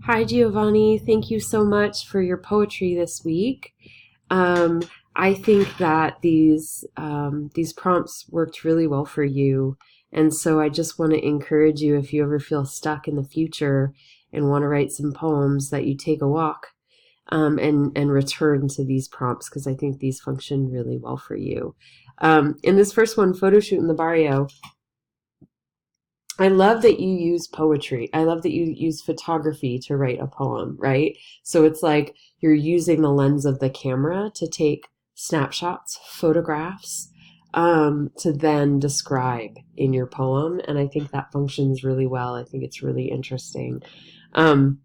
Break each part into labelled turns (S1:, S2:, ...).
S1: Hi, Giovanni. Thank you so much for your poetry this week. Um, I think that these prompts worked really well for you, and so I just want to encourage you if you ever feel stuck in the future and want to write some poems, that you take a walk and return to these prompts because I think these function really well for you. In this first one, photo shoot in the barrio. I love that you use poetry. I love that you use photography to write a poem, right? So it's like you're using the lens of the camera to take snapshots, photographs, to then describe in your poem. And I think that functions really well. I think it's really interesting. Um,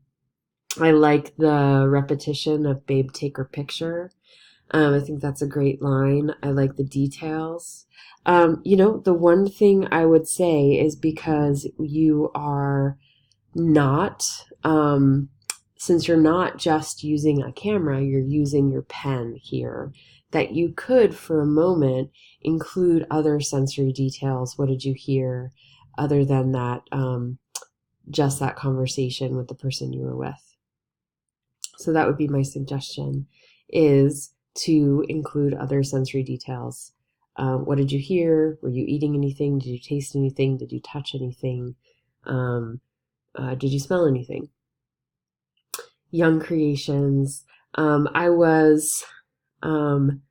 S1: I like the repetition of "Babe, take her picture." I think that's a great line. I like the details. The one thing I would say is because you are not, since you're not just using a camera, you're using your pen here, that you could, for a moment, include other sensory details. What did you hear other than that, just that conversation with the person you were with? So that would be my suggestion, is to include other sensory details. What did you hear? Were you eating anything? Did you taste anything? Did you touch anything? Um, did you smell anything? Young creations. I was, um,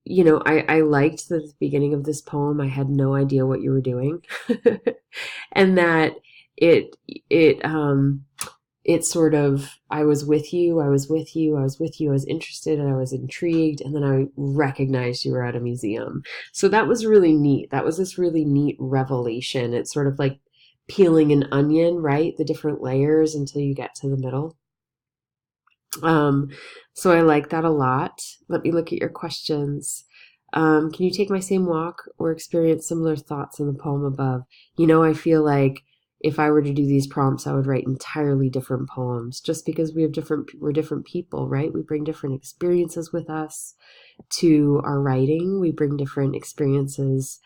S1: I liked the beginning of this poem. I had no idea what you were doing. And that it, it, um, it sort of, I was with you, I was with you, I was with you, I was interested and I was intrigued, and then I recognized you were at a museum. So that was really neat. That was this really neat revelation. It's sort of like peeling an onion, right? The different layers until you get to the middle. Um, so I like that a lot. Let me look at your questions. Can you take my same walk or experience similar thoughts in the poem above? I feel like if I were to do these prompts, I would write entirely different poems just because we're different people, right? We bring different experiences with us to our writing. We bring different experiences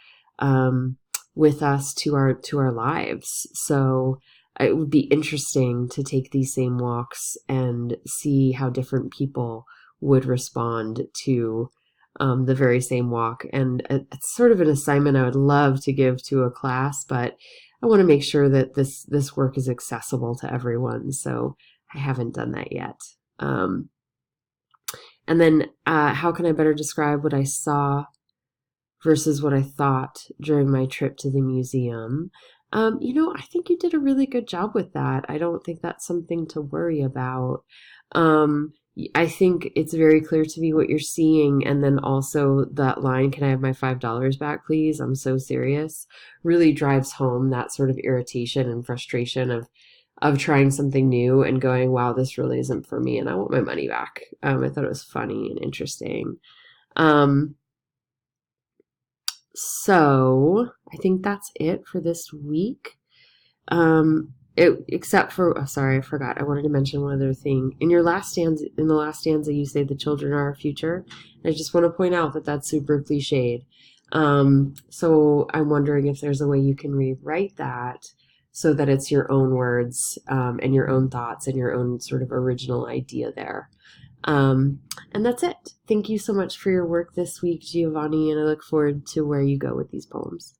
S1: with us to our lives. So it would be interesting to take these same walks and see how different people would respond to the very same walk. And it's sort of an assignment I would love to give to a class, but I want to make sure that this work is accessible to everyone. So I haven't done that yet. And then how can I better describe what I saw versus what I thought during my trip to the museum? I think you did a really good job with that. I don't think that's something to worry about. I think it's very clear to me what you're seeing. And then also that line, "Can I have my $5 back, please? I'm so serious," really drives home that sort of irritation and frustration of trying something new and going, wow, this really isn't for me, and I want my money back. I thought it was funny and interesting. Um, so I think that's it for this week. Except for, oh, sorry, I forgot. I wanted to mention one other thing. In the last stanza, you say the children are our future. I just want to point out that that's super cliched. So I'm wondering if there's a way you can rewrite that so that it's your own words, and your own thoughts and your own sort of original idea there. And that's it. Thank you so much for your work this week, Giovanni, and I look forward to where you go with these poems.